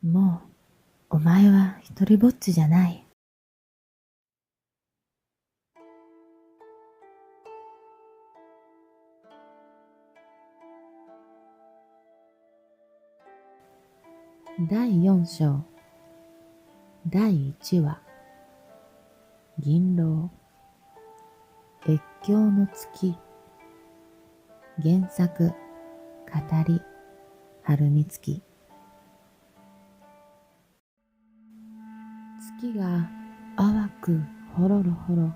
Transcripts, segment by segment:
もう、お前は一りぼっちじゃない。第4章第1話銀狼越境の月。原作語り春美月。月が淡くほろろほろ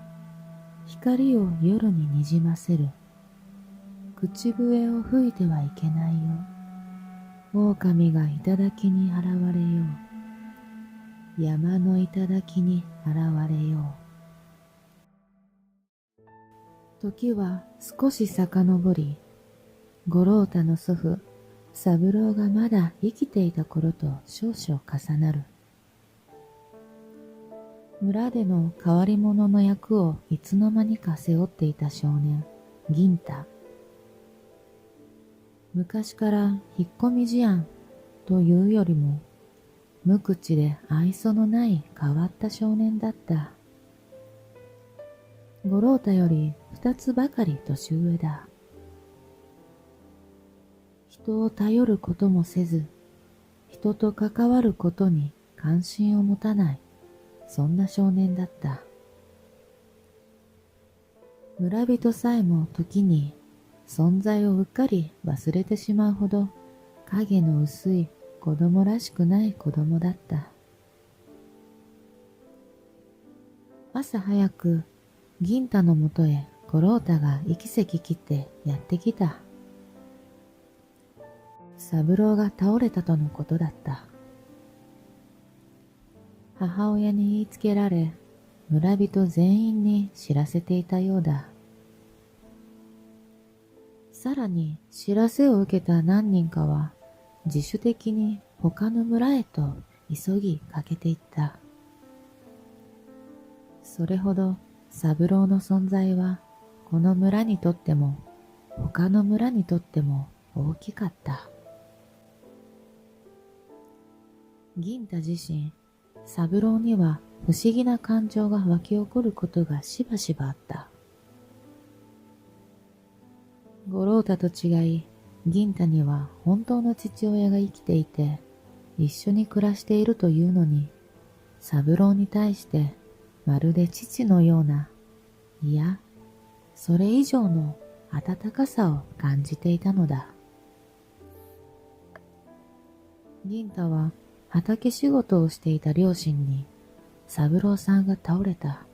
光を夜ににじませる。口笛を吹いてはいけないよ。狼が頂に現れよう。山の頂に現れよう。時は少し遡り、五郎太の祖父三郎がまだ生きていた頃と少々重なる。村での変わり者の役をいつの間にか背負っていた少年銀太。昔から引っ込み思案というよりも無口で愛想のない変わった少年だった。五郎太より2つばかり年上だ。人を頼ることもせず、人と関わることに関心を持たない、そんな少年だった。村人さえも時に存在をうっかり忘れてしまうほど影の薄い子供らしくない子供だった。朝早く銀太のもとへ五郎太が息せき切ってやってきた。三郎が倒れたとのことだった。母親に言いつけられ、村人全員に知らせていたようだ。さらに知らせを受けた何人かは自主的に他の村へと急ぎかけていった。それほど三郎の存在はこの村にとっても他の村にとっても大きかった。銀太自身、三郎には不思議な感情が湧き起こることがしばしばあった。五郎太と違い、銀太には本当の父親が生きていて、一緒に暮らしているというのに、三郎に対してまるで父のような、いや、それ以上の温かさを感じていたのだ。銀太は畑仕事をしていた両親に、三郎さんが倒れた、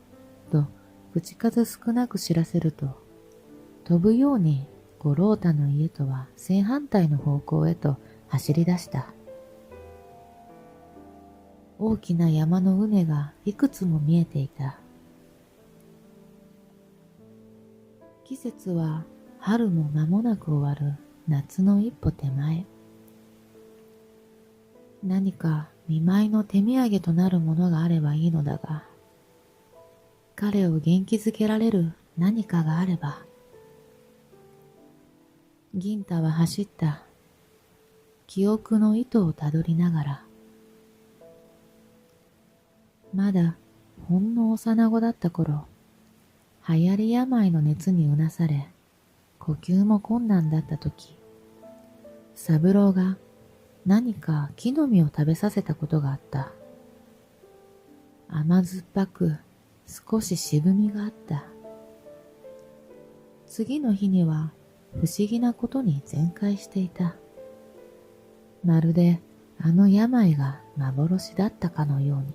と口数少なく知らせると、飛ぶように五郎太の家とは正反対の方向へと走り出した。大きな山の畝がいくつも見えていた。季節は春も間もなく終わる夏の一歩手前。何か見舞いの手土産となるものがあればいいのだが、彼を元気づけられる何かがあれば。銀太は走った。記憶の糸をたどりながら。まだほんの幼子だった頃、流行り病の熱にうなされ、呼吸も困難だった時、三郎が何か木の実を食べさせたことがあった。甘酸っぱく少し渋みがあった。次の日には不思議なことに全快していた。まるであの病が幻だったかのように。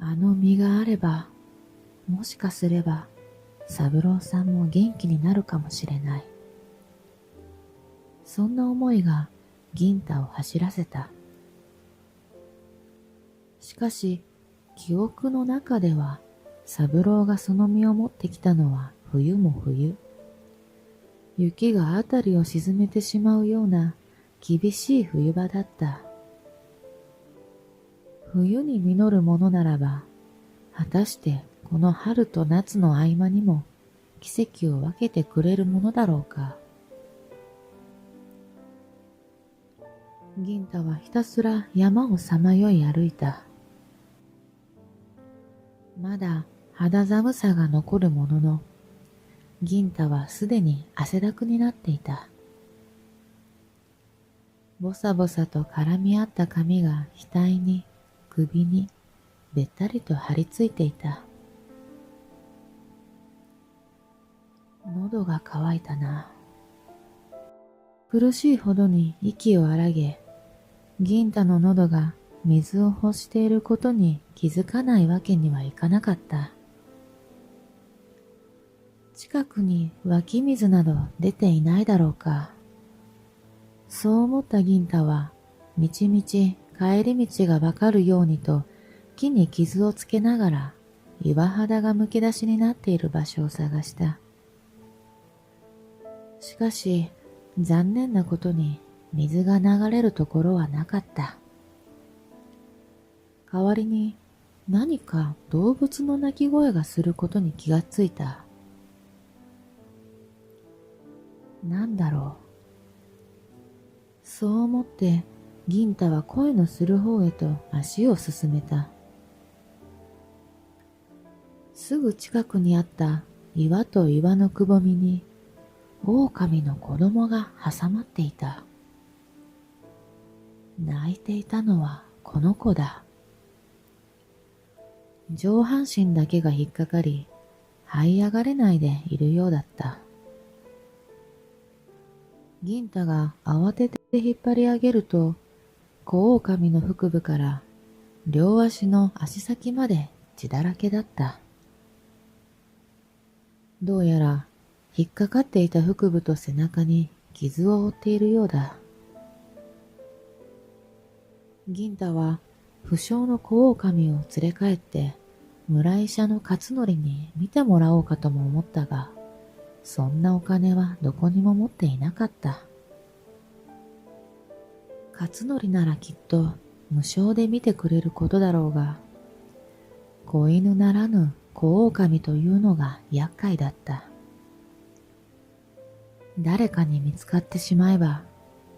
あの実があれば、もしかすれば三郎さんも元気になるかもしれない。そんな思いが銀太を走らせた。しかし記憶の中では三郎がその実を持ってきたのは冬も冬。雪があたりを沈めてしまうような厳しい冬場だった。冬に実るものならば、果たしてこの春と夏の合間にも奇跡を分けてくれるものだろうか。銀太はひたすら山をさまよい歩いた。まだ肌寒さが残るものの、銀太はすでに汗だくになっていた。ぼさぼさと絡み合った髪が額に、首にべったりと張り付いていた。喉が渇いたな。苦しいほどに息を荒げ、銀太の喉が水を欲していることに気づかないわけにはいかなかった。近くに湧き水など出ていないだろうか。そう思った銀太は、みちみち帰り道がわかるようにと木に傷をつけながら岩肌がむき出しになっている場所を探した。しかし、残念なことに水が流れるところはなかった。代わりに何か動物の鳴き声がすることに気がついた。なんだろう。そう思って銀太は声のする方へと足を進めた。すぐ近くにあった岩と岩のくぼみに狼の子供が挟まっていた。泣いていたのはこの子だ。上半身だけが引っかかり、這い上がれないでいるようだった。銀太が慌てて引っ張り上げると、小狼の腹部から両足の足先まで血だらけだった。どうやら引っかかっていた腹部と背中に傷を負っているようだ。銀太は負傷の小狼を連れ帰って村医者の勝則に見てもらおうかとも思ったが、そんなお金はどこにも持っていなかった。勝則ならきっと無償で見てくれることだろうが、子犬ならぬ小狼というのが厄介だった。誰かに見つかってしまえば、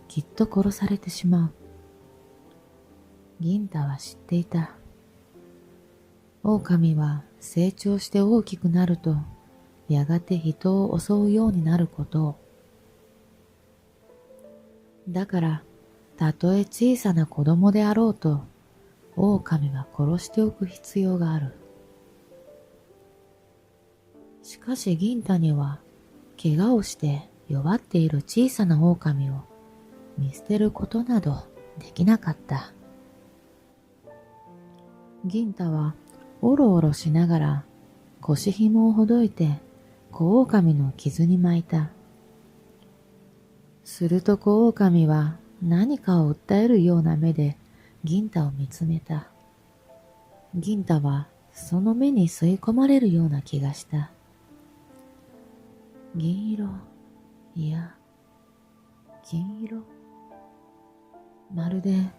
きっと殺されてしまう。銀太は知っていた。狼は成長して大きくなると、やがて人を襲うようになることを。だから、たとえ小さな子供であろうと、狼は殺しておく必要がある。しかし銀太には、怪我をして弱っている小さな狼を見捨てることなどできなかった。銀太はおろおろしながら腰紐をほどいて小狼の傷に巻いた。すると小狼は何かを訴えるような目で銀太を見つめた。銀太はその目に吸い込まれるような気がした。銀色、いや、金色。まるで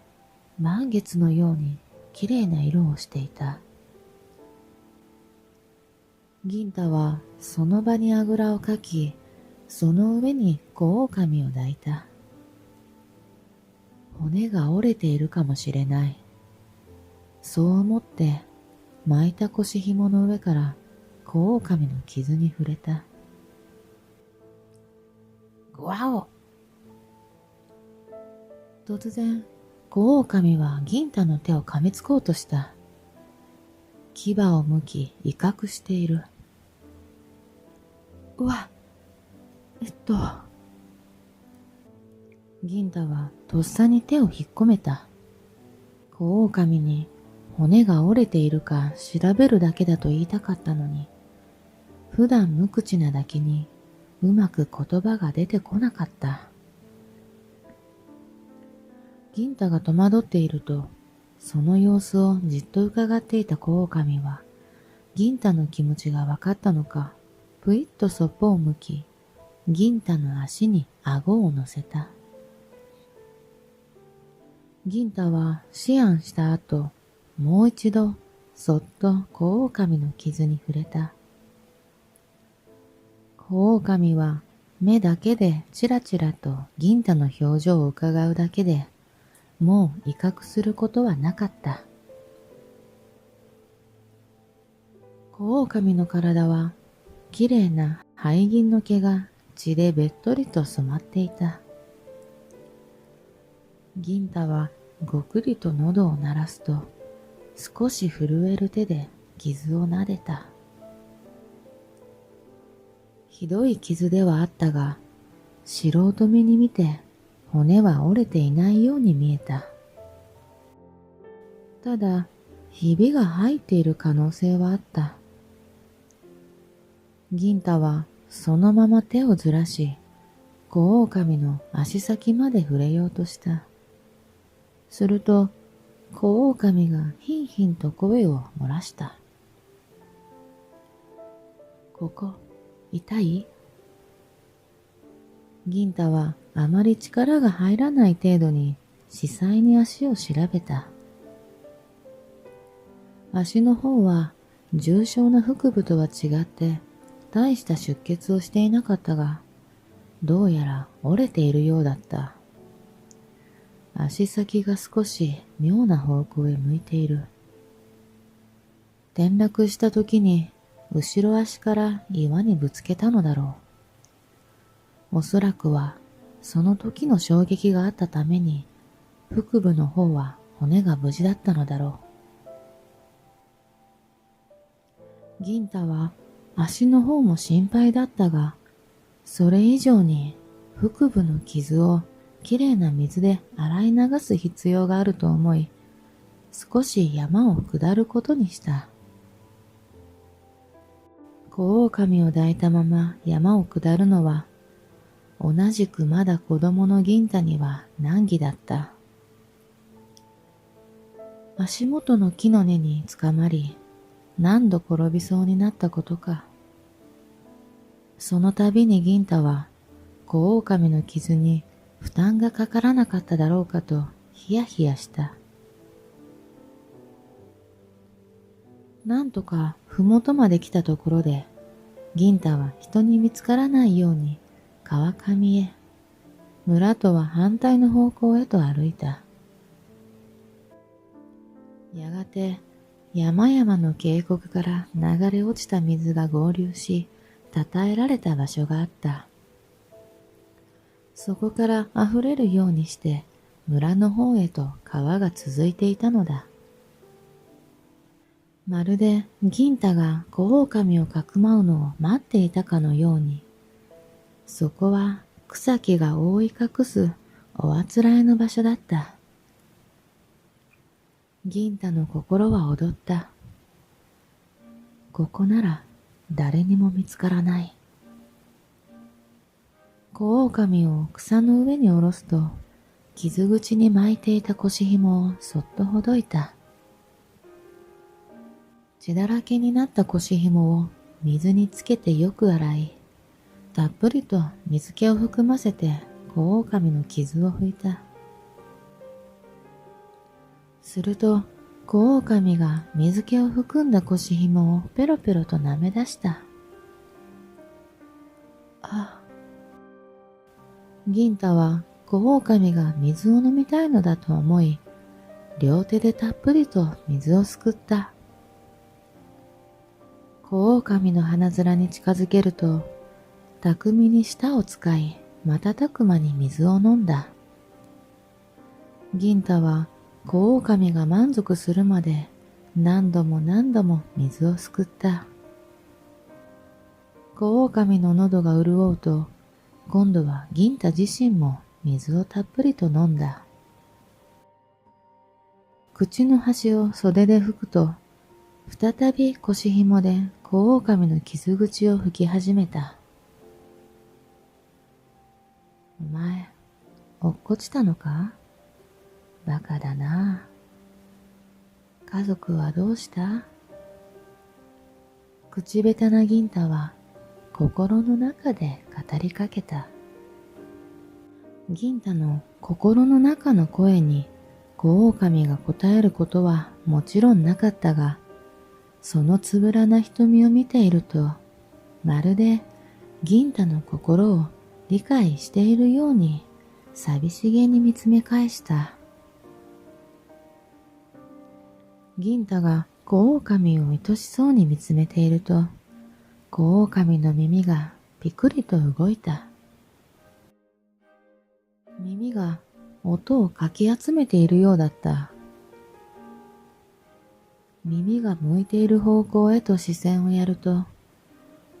満月のようにきれいな色をしていた。銀太はその場にあぐらをかき、その上に小狼を抱いた。骨が折れているかもしれない。そう思って巻いた腰紐の上から小狼の傷に触れた。ぐわお！突然、小狼は銀太の手を噛みつこうとした。牙をむき威嚇している。うわ、銀太はとっさに手を引っ込めた。小狼に骨が折れているか調べるだけだと言いたかったのに、普段無口なだけにうまく言葉が出てこなかった。銀太が戸惑っていると、その様子をじっと伺っていた小狼は、銀太の気持ちが分かったのか、ぷいっとそっぽを向き、銀太の足に顎を乗せた。銀太は思案した後、もう一度そっと小狼の傷に触れた。小狼は目だけでちらちらと銀太の表情を伺うだけで、もう威嚇することはなかった。小狼の体はきれいな灰銀の毛が血でべっとりと染まっていた。銀太はごくりと喉を鳴らすと、少し震える手で傷を撫でた。ひどい傷ではあったが、素人目に見て骨は折れていないように見えた。ただ、ひびが入っている可能性はあった。銀太はそのまま手をずらし、小狼の足先まで触れようとした。すると、小狼がひんひんと声を漏らした。ここ、痛い？銀太はあまり力が入らない程度に視細に足を調べた。足の方は重症な腹部とは違って大した出血をしていなかったが、どうやら折れているようだった。足先が少し妙な方向へ向いている。転落した時に後ろ足から岩にぶつけたのだろう。おそらくはその時の衝撃があったために腹部の方は骨が無事だったのだろう。銀太は足の方も心配だったが、それ以上に腹部の傷をきれいな水で洗い流す必要があると思い、少し山を下ることにした。小狼を抱いたまま山を下るのは、同じくまだ子供の銀太には難儀だった。足元の木の根につかまり、何度転びそうになったことか。その度に銀太は小狼の傷に負担がかからなかっただろうかとヒヤヒヤした。なんとかふもとまで来たところで、銀太は人に見つからないように川上へ、村とは反対の方向へと歩いた。やがて山々の渓谷から流れ落ちた水が合流し、たたえられた場所があった。そこから溢れるようにして村の方へと川が続いていたのだ。まるで銀太が小狼をかくまうのを待っていたかのように、そこは草木が覆い隠すおあつらえの場所だった。銀太の心は躍った。ここなら誰にも見つからない。小狼を草の上に下ろすと、傷口に巻いていた腰紐をそっとほどいた。血だらけになった腰紐を水につけてよく洗い、たっぷりと水気を含ませて小狼の傷を拭いた。すると小狼が水気を含んだ腰紐をペロペロと舐め出した。あ、銀太は小狼が水を飲みたいのだと思い、両手でたっぷりと水をすくった。小狼の鼻面に近づけると、巧みに舌を使い、瞬く間に水を飲んだ。銀太は小狼が満足するまで何度も何度も水をすくった。小狼の喉が潤うと、今度は銀太自身も水をたっぷりと飲んだ。口の端を袖で拭くと、再び腰紐で小狼の傷口を拭き始めた。お前、落っこちたのか？バカだな。家族はどうした？口下手な銀太は心の中で語りかけた。銀太の心の中の声に小狼が答えることはもちろんなかったが、そのつぶらな瞳を見ていると、まるで銀太の心を理解しているように寂しげに見つめ返した。銀太が小狼を愛しそうに見つめていると、小狼の耳がピクリと動いた。耳が音をかき集めているようだった。耳が向いている方向へと視線をやると、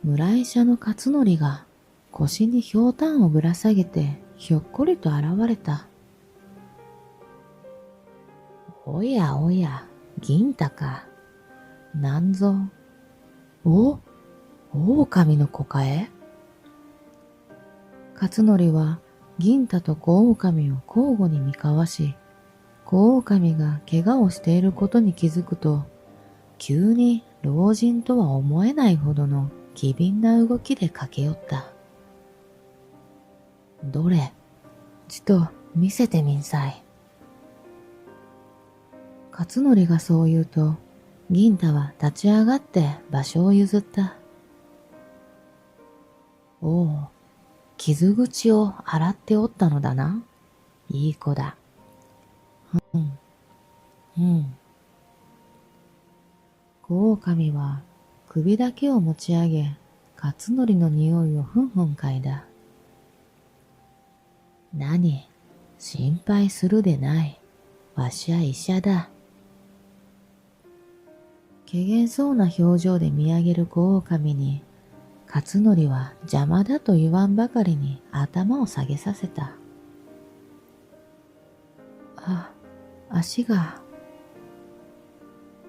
村医者の勝則が腰にひょうたんをぶら下げてひょっこりと現れた。おやおや、銀太か。なんぞ。狼の子かえ？勝則は銀太と小狼を交互に見交わし、小狼が怪我をしていることに気づくと、急に老人とは思えないほどの機敏な動きで駆け寄った。どれ、ちと見せてみんさい。勝則がそう言うと、銀太は立ち上がって場所を譲った。おう、傷口を洗っておったのだな。いい子だ。うん。小狼は首だけを持ち上げ、勝則の匂いをふんふん嗅いだ。何、心配するでない。わしは医者だ。怪げそうな表情で見上げる小狼に、勝則は邪魔だと言わんばかりに頭を下げさせた。足が。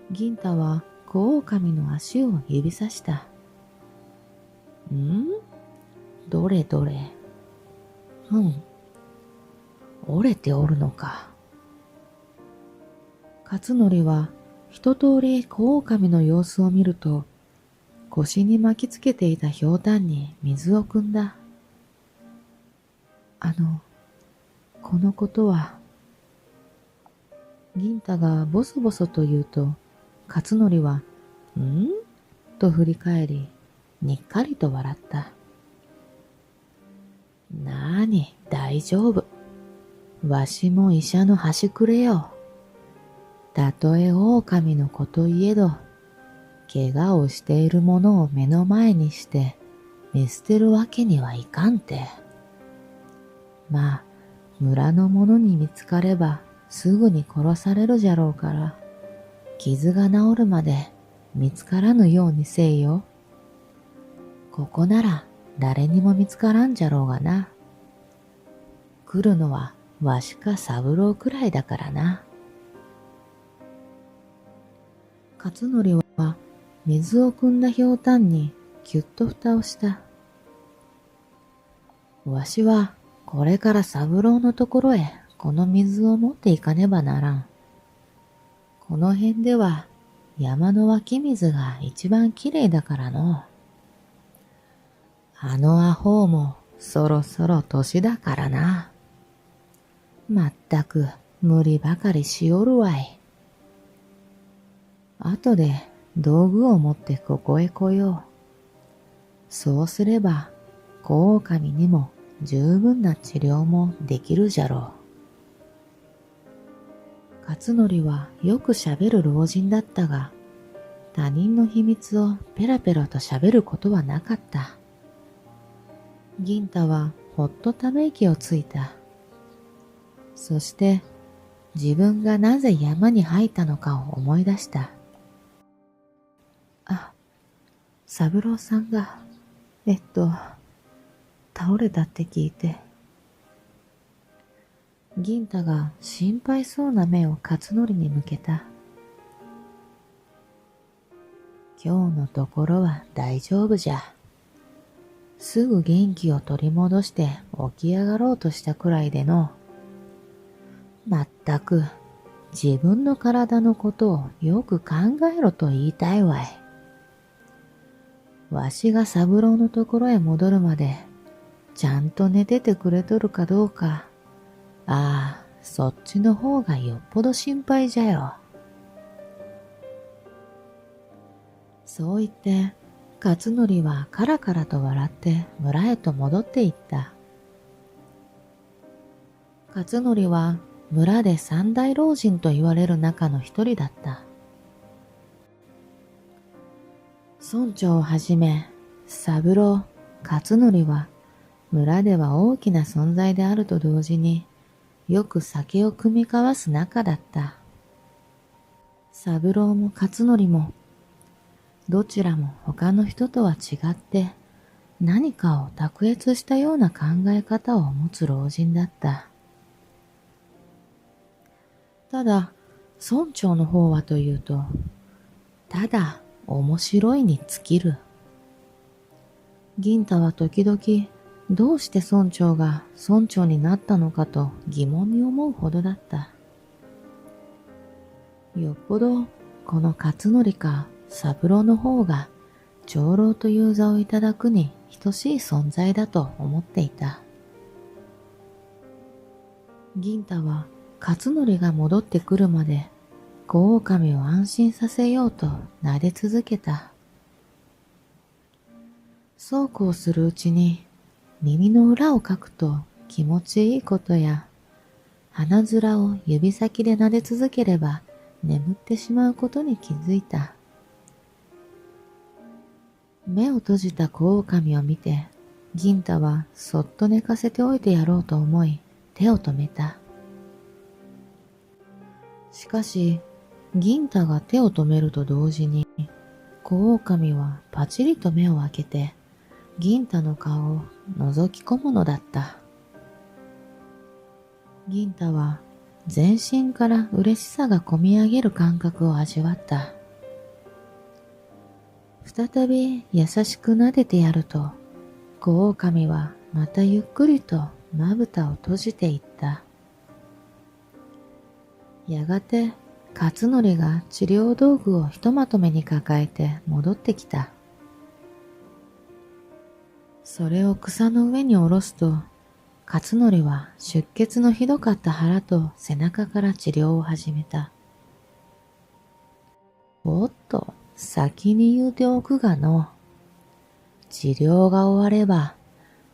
銀太は小狼の足を指さした。どれどれ。折れておるのか。勝則は一通り小狼の様子を見ると、腰に巻きつけていたひょうたんに水を汲んだ。このことは。銀太がボソボソと言うと、勝則は、と振り返り、にっかりと笑った。なに、大丈夫。わしも医者の端くれよ。たとえ狼の子といえど、怪我をしているものを目の前にして見捨てるわけにはいかんて。まあ、村の者に見つかればすぐに殺されるじゃろうから、傷が治るまで見つからぬようにせいよ。ここなら誰にも見つからんじゃろうがな。来るのはわしか三郎くらいだからな。勝則は水を汲んだひょうたんにきゅっと蓋をした。わしはこれから三郎のところへこの水を持っていかねばならん。この辺では山の湧き水が一番きれいだからの。あのアホもそろそろ年だからな。まったく無理ばかりしおるわい。後で道具を持ってここへ来よう。そうすれば小狼にも十分な治療もできるじゃろう。勝則はよくしゃべる老人だったが、他人の秘密をペラペラとしゃべることはなかった。銀太はほっとため息をついた。そして自分がなぜ山に入ったのかを思い出した。三郎さんが、倒れたって聞いて。銀太が心配そうな目を勝則に向けた。今日のところは大丈夫じゃ。すぐ元気を取り戻して起き上がろうとしたくらいでの。まったく自分の体のことをよく考えろと言いたいわい。わしが三郎のところへ戻るまでちゃんと寝ててくれとるかどうか、そっちの方がよっぽど心配じゃよ。そう言って勝則はカラカラと笑って村へと戻っていった。勝則は村で三大老人と言われる中の一人だった。村長をはじめ、三郎、勝則は村では大きな存在であると同時によく酒を酌み交わす仲だった。三郎も勝則もどちらも他の人とは違って何かを卓越したような考え方を持つ老人だった。ただ、村長の方はというと、ただ面白いに尽きる。銀太は時々どうして村長が村長になったのかと疑問に思うほどだった。よっぽどこの勝則か三郎の方が長老という座をいただくに等しい存在だと思っていた。銀太は勝則が戻ってくるまで小狼を安心させようと撫で続けた。そうこうするうちに耳の裏をかくと気持ちいいことや鼻面を指先で撫で続ければ眠ってしまうことに気づいた。目を閉じた小狼を見て銀太はそっと寝かせておいてやろうと思い手を止めた。しかし銀太が手を止めると同時に小狼はパチリと目を開けて銀太の顔を覗き込むのだった。銀太は全身から嬉しさがこみ上げる感覚を味わった。再び優しく撫でてやると、小狼はまたゆっくりとまぶたを閉じていった。やがて勝則が治療道具をひとまとめに抱えて戻ってきた。それを草の上に下ろすと、勝則は出血のひどかった腹と背中から治療を始めた。おっと、先に言うておくがの、治療が終われば、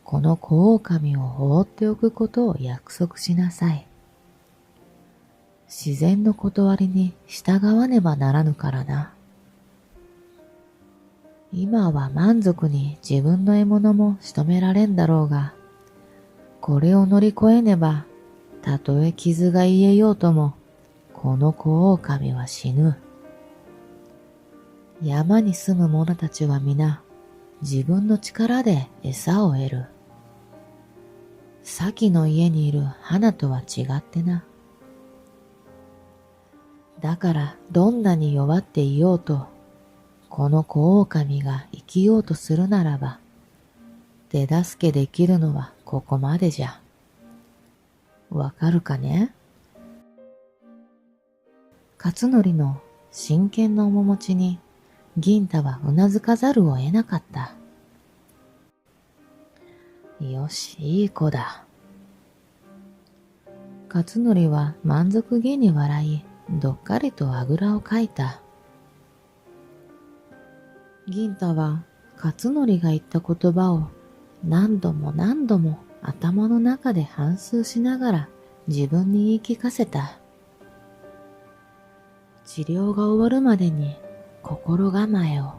この小狼を放っておくことを約束しなさい。自然の断りに従わねばならぬからな。今は満足に自分の獲物も仕留められんだろうが、これを乗り越えねば、たとえ傷が癒えようとも、この小狼は死ぬ。山に住む者たちは皆、自分の力で餌を得る。先の家にいる花とは違ってな。だからどんなに弱っていようと、この小狼が生きようとするならば、手助けできるのはここまでじゃ。わかるかね？勝則の真剣な面持ちに銀太はうなずかざるを得なかった。よし、いい子だ。勝則は満足げに笑い、どっかりとあぐらをかいた。銀太は勝則が言った言葉を何度も何度も頭の中で反芻しながら自分に言い聞かせた。治療が終わるまでに心構えを。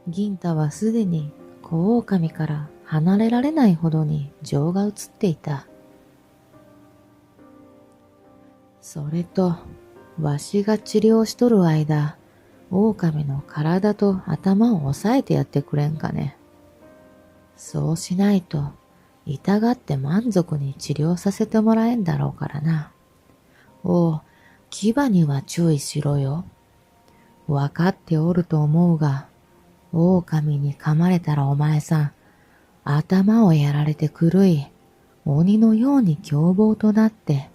銀太はすでに小狼から離れられないほどに情が移っていた。それと、わしが治療しとる間、狼の体と頭を押さえてやってくれんかね。そうしないと、痛がって満足に治療させてもらえんだろうからな。おう、牙には注意しろよ。わかっておると思うが、狼に噛まれたらお前さん、頭をやられて狂い、鬼のように凶暴となって、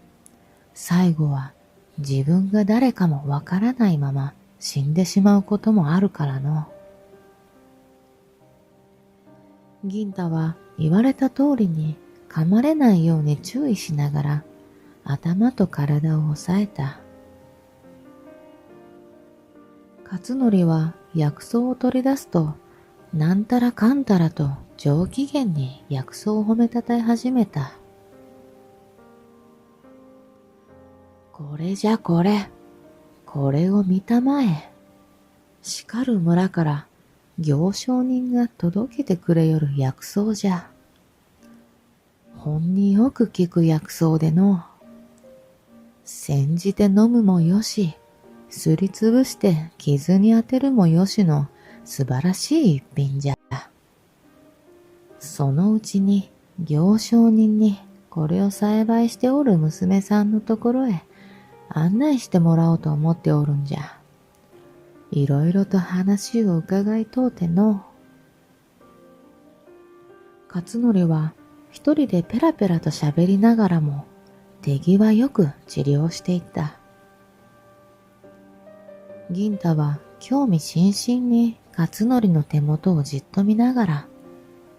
最後は自分が誰かもわからないまま死んでしまうこともあるからの。銀太は言われた通りに噛まれないように注意しながら頭と体を押さえた。勝則は薬草を取り出すと、なんたらかんたらと上機嫌に薬草を褒めたたえ始めた。これじゃこれ。これを見たまえ。しかる村から行商人が届けてくれよる薬草じゃ。ほんによく聞く薬草での。煎じて飲むもよし、すりつぶして傷に当てるもよしの素晴らしい一品じゃ。そのうちに行商人にこれを栽培しておる娘さんのところへ案内してもらおうと思っておるんじゃ。いろいろと話を伺いとうての。勝則は一人でペラペラと喋りながらも手際よく治療していった。銀太は興味津々に勝則の手元をじっと見ながら、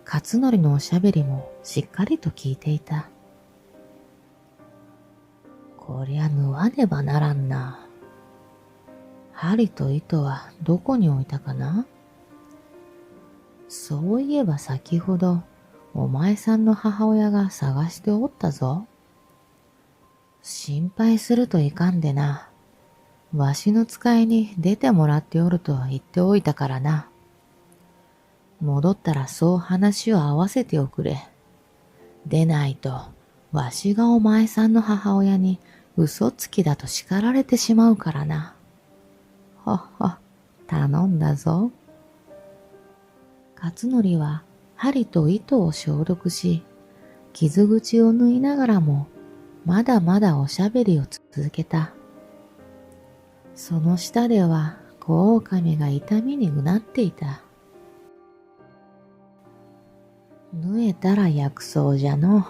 勝則のおしゃべりもしっかりと聞いていた。こりゃ縫わねばならんな。針と糸はどこに置いたかな？そういえば先ほどお前さんの母親が探しておったぞ。心配するといかんでな。わしの使いに出てもらっておると言っておいたからな。戻ったらそう話を合わせておくれ。でないと、わしがお前さんの母親に嘘つきだと叱られてしまうからな。ほっほ、頼んだぞ。勝則は針と糸を消毒し、傷口を縫いながらも、まだまだおしゃべりを続けた。その下では、小狼が痛みにうなっていた。縫えたら薬草じゃの。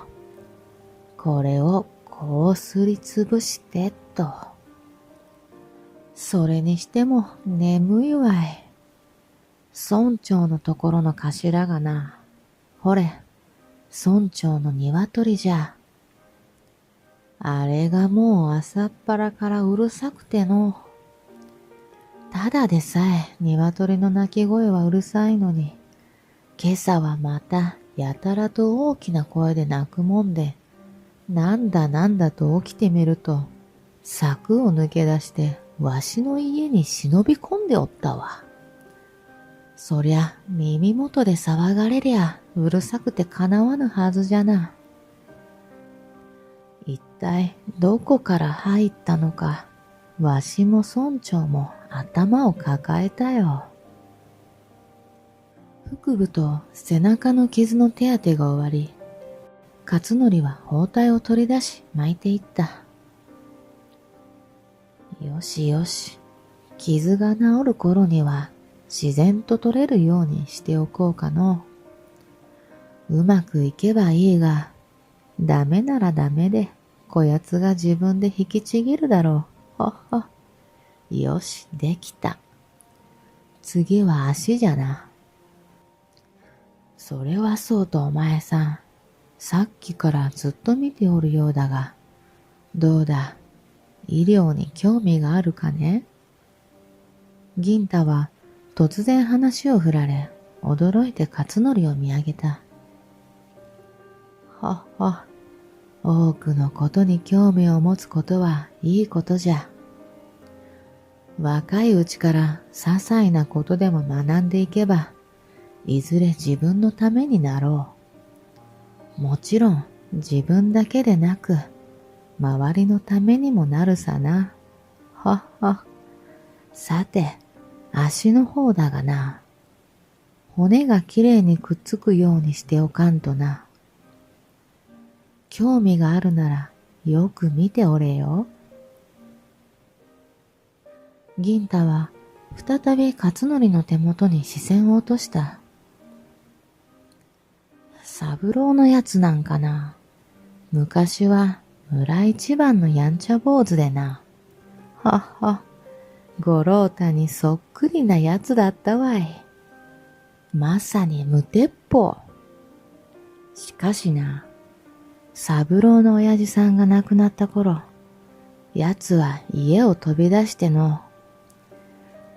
これをこうすりつぶしてっと。それにしても眠いわい。村長のところの頭がな、ほれ、村長の鶏じゃ。あれがもう朝っぱらからうるさくての。ただでさえ鶏の鳴き声はうるさいのに、今朝はまたやたらと大きな声で鳴くもんで、なんだなんだと起きてみると、柵を抜け出してわしの家に忍び込んでおったわ。そりゃ耳元で騒がれりゃうるさくてかなわぬはずじゃな。一体どこから入ったのか、わしも村長も頭を抱えたよ。腹部と背中の傷の手当てが終わり、勝則は包帯を取り出し巻いていった。よしよし、傷が治る頃には自然と取れるようにしておこうかの。うまくいけばいいが、ダメならダメで、こやつが自分で引きちぎるだろう。ほっほ。よし、できた。次は足じゃな。それはそうとお前さん、さっきからずっと見ておるようだが、どうだ、医療に興味があるかね？銀太は突然話を振られ、驚いて勝則を見上げた。ほっほ、多くのことに興味を持つことはいいことじゃ。若いうちから些細なことでも学んでいけば、いずれ自分のためになろう。もちろん自分だけでなく、周りのためにもなるさな。ほっほ。さて、足の方だがな。骨がきれいにくっつくようにしておかんとな。興味があるならよく見ておれよ。銀太は再び勝則の手元に視線を落とした。三郎のやつなんかな。昔は村一番のやんちゃ坊主でな。はっは、五郎太にそっくりなやつだったわい。まさに無鉄砲。しかしな、三郎の親父さんが亡くなった頃、やつは家を飛び出しての、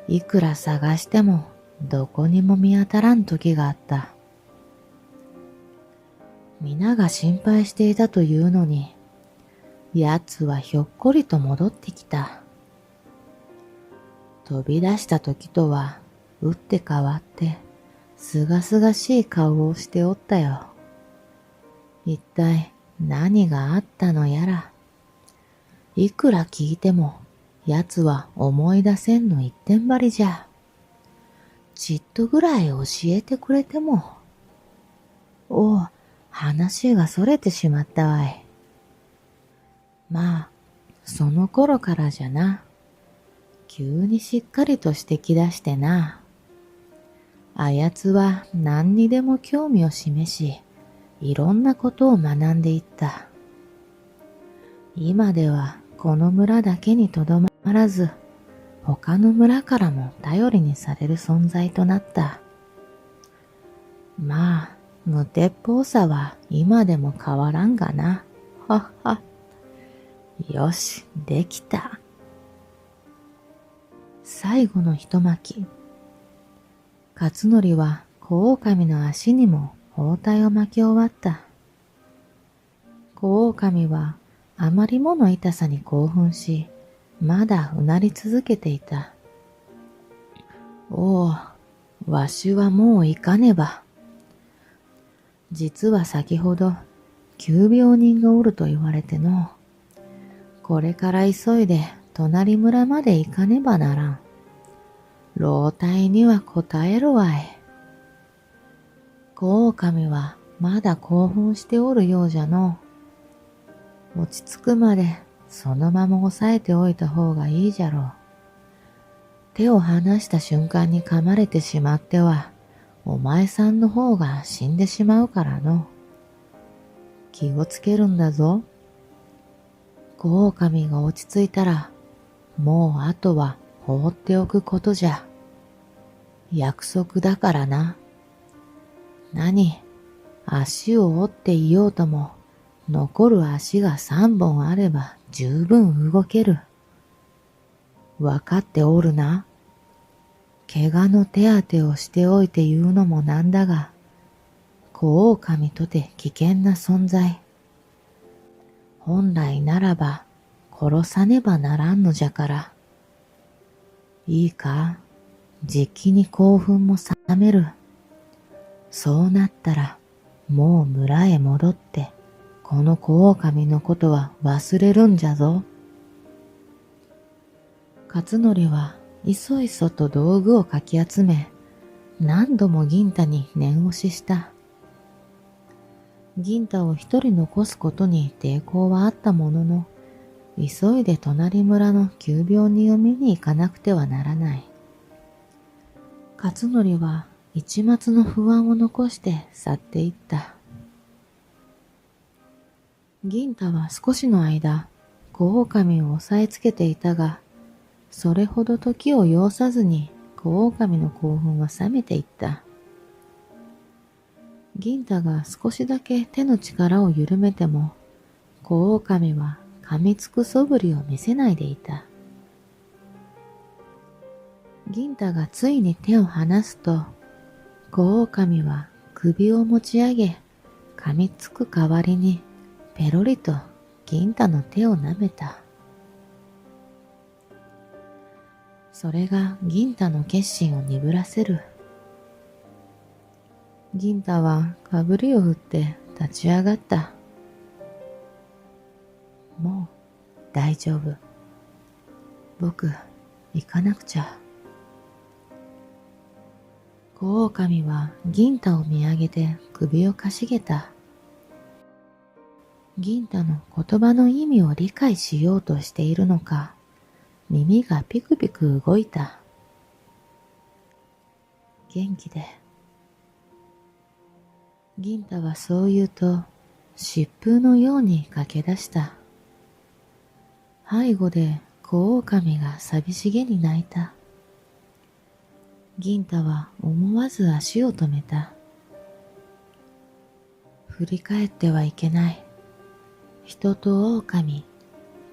いくら探してもどこにも見当たらん時があった。皆が心配していたというのに、やつはひょっこりと戻ってきた。飛び出した時とは打って変わってすがすがしい顔をしておったよ。一体何があったのやら。いくら聞いても奴は思い出せんの一点張りじゃ。ちっとぐらい教えてくれても。おう、話がそれてしまったわい。まあ、その頃からじゃな。急にしっかりとしてきだしてな。あやつは何にでも興味を示し、いろんなことを学んでいった。今ではこの村だけにとどまらず、他の村からも頼りにされる存在となった。まあ、無鉄砲さは今でも変わらんがな。はっは。よし、できた。最後の一巻き。勝則は小狼の足にも包帯を巻き終わった。小狼はあまりもの痛さに興奮し、まだうなり続けていた。おう、わしはもう行かねば。実は先ほど、急病人がおると言われての。これから急いで隣村まで行かねばならん。老体には応えるわい。小狼はまだ興奮しておるようじゃの。落ち着くまでそのまま押さえておいた方がいいじゃろう。手を離した瞬間に噛まれてしまっては、お前さんの方が死んでしまうからの。気をつけるんだぞ。小狼が落ち着いたら、もうあとは放っておくことじゃ。約束だからな。何、足を折っていようとも、残る足が3本あれば十分動ける。わかっておるな。怪我の手当てをしておいて言うのもなんだが、小狼とて危険な存在。本来ならば殺さねばならんのじゃから。いいか、じきに興奮も冷める。そうなったら、もう村へ戻って、この小狼のことは忘れるんじゃぞ。勝則はいそいそと道具をかき集め、何度も銀太に念押しした。銀太を一人残すことに抵抗はあったものの、急いで隣村の急病人を見に行かなくてはならない。勝則は一抹の不安を残して去っていった。銀太は少しの間、小狼を押さえつけていたが、それほど時を要さずに小狼の興奮は冷めていった。銀太が少しだけ手の力を緩めても、小狼は噛みつく素振りを見せないでいた。銀太がついに手を離すと、小狼は首を持ち上げ、噛みつく代わりにペロリと銀太の手を舐めた。それが銀太の決心を鈍らせる。銀太はかぶりを振って立ち上がった。もう大丈夫。僕、行かなくちゃ。小狼は銀太を見上げて首をかしげた。銀太の言葉の意味を理解しようとしているのか、耳がピクピク動いた。元気で。銀太はそう言うと、疾風のように駆け出した。背後で小狼が寂しげに泣いた。銀太は思わず足を止めた。振り返ってはいけない。人と狼、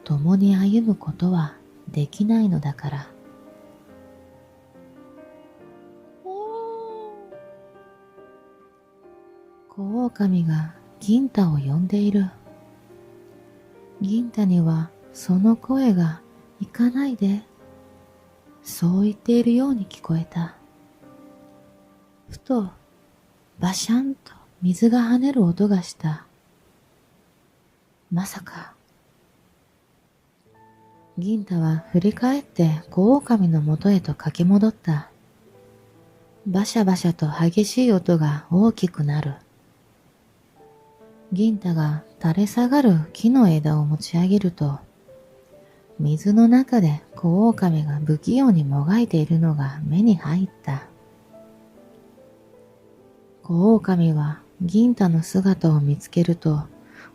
共に歩むことはできないのだから。小狼が銀太を呼んでいる。銀太にはその声が行かないで、そう言っているように聞こえた。ふと、バシャンと水が跳ねる音がした。まさか。銀太は振り返って小狼のもとへと駆け戻った。バシャバシャと激しい音が大きくなる。銀太が垂れ下がる木の枝を持ち上げると、水の中で小狼が不器用にもがいているのが目に入った。小狼は銀太の姿を見つけると、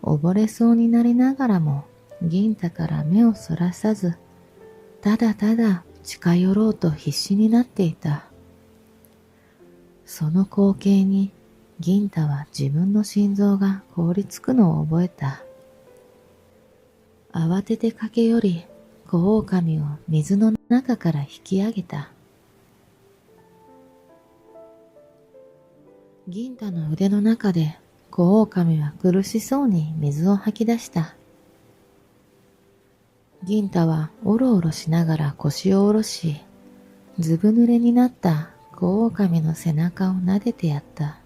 溺れそうになりながらも銀太から目をそらさず、ただただ近寄ろうと必死になっていた。その光景に銀太は自分の心臓が凍りつくのを覚えた。慌てて駆け寄り、小狼を水の中から引き上げた。銀太の腕の中で小狼は苦しそうに水を吐き出した。銀太はおろおろしながら腰を下ろし、ずぶ濡れになった小狼の背中を撫でてやった。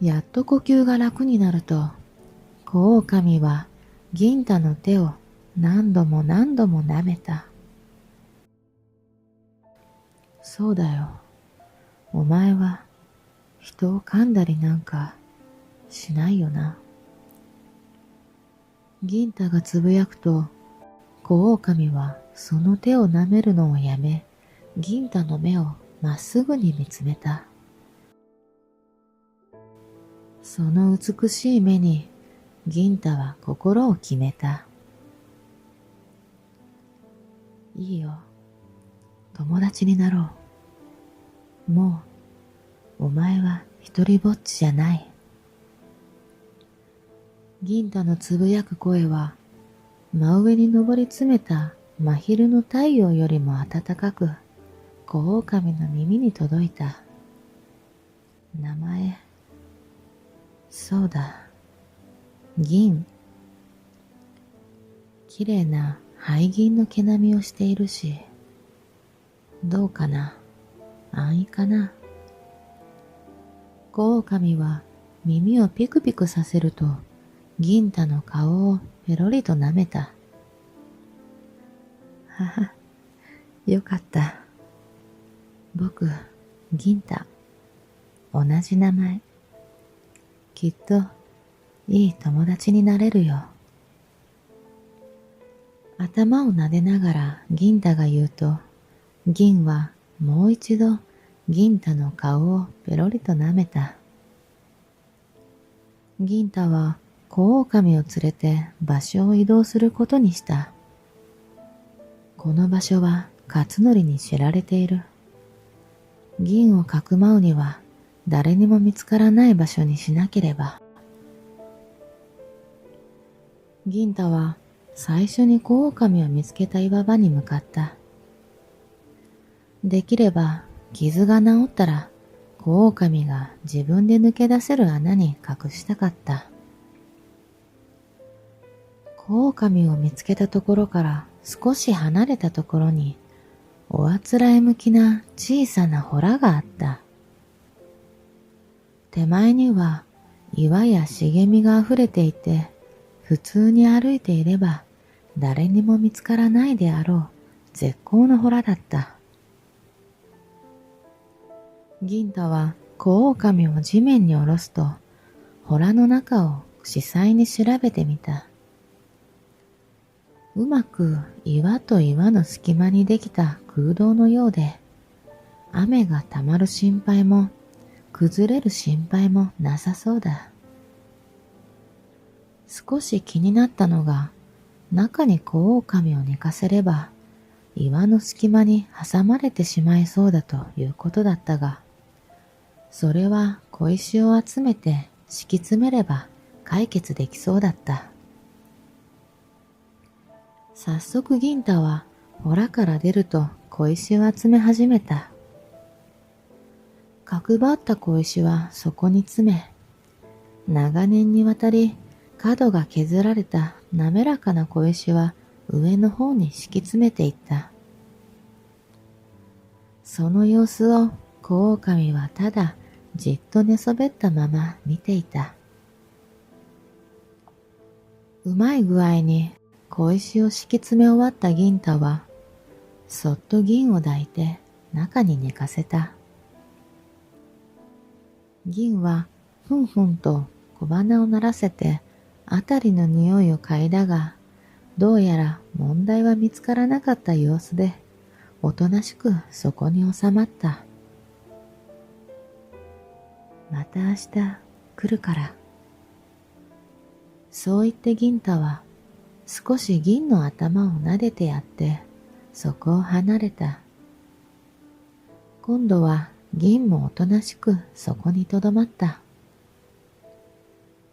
やっと呼吸が楽になると、小狼は銀太の手を何度も何度も舐めた。そうだよ。お前は人を噛んだりなんかしないよな。銀太がつぶやくと、小狼はその手を舐めるのをやめ、銀太の目をまっすぐに見つめた。その美しい目に銀太は心を決めた。いいよ。友達になろう。もう、お前は一人ぼっちじゃない。銀太のつぶやく声は、真上に登り詰めた真昼の太陽よりも暖かく、小狼の耳に届いた。名前、そうだ、銀。綺麗な灰銀の毛並みをしているし、どうかな、安易かな。小狼は耳をピクピクさせると、銀太の顔をペロリと舐めた。はは、よかった。僕、銀太。同じ名前。きっと、いい友達になれるよ。頭を撫でながら銀太が言うと、銀はもう一度銀太の顔をペロリと舐めた。銀太は小狼を連れて場所を移動することにした。この場所は勝則に知られている。銀をかくまうには誰にも見つからない場所にしなければ。銀太は最初に小狼を見つけた岩場に向かった。できれば傷が治ったら小狼が自分で抜け出せる穴に隠したかった。小狼を見つけたところから少し離れたところにおあつらえ向きな小さな洞があった。手前には岩や茂みがあふれていて、普通に歩いていれば誰にも見つからないであろう絶好の洞だった。銀太は小狼を地面に下ろすと、洞の中を仔細に調べてみた。うまく岩と岩の隙間にできた空洞のようで、雨がたまる心配も崩れる心配もなさそうだ。少し気になったのが、中に小狼を寝かせれば岩の隙間に挟まれてしまいそうだということだったが、それは小石を集めて敷き詰めれば解決できそうだった。早速銀太は洞から出ると小石を集め始めた。角張った小石はそこに詰め、長年にわたり角が削られた滑らかな小石は上の方に敷き詰めていった。その様子を小狼はただじっと寝そべったまま見ていた。うまい具合に小石を敷き詰め終わった銀太は、そっと銀を抱いて中に寝かせた。銀はふんふんと小鼻を鳴らせてあたりの匂いを嗅いだが、どうやら問題は見つからなかった様子で、おとなしくそこに収まった。また明日来るから。そう言って銀太は少し銀の頭を撫でてやってそこを離れた。今度は銀もおとなしくそこにとどまった。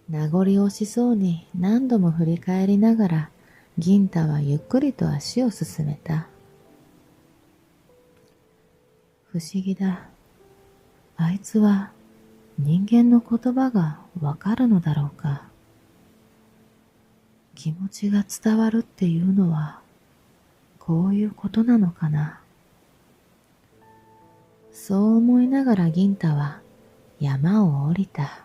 名残惜しそうに何度も振り返りながら銀太はゆっくりと足を進めた。不思議だ。あいつは人間の言葉がわかるのだろうか。気持ちが伝わるっていうのはこういうことなのかな。そう思いながら銀太は山を降りた。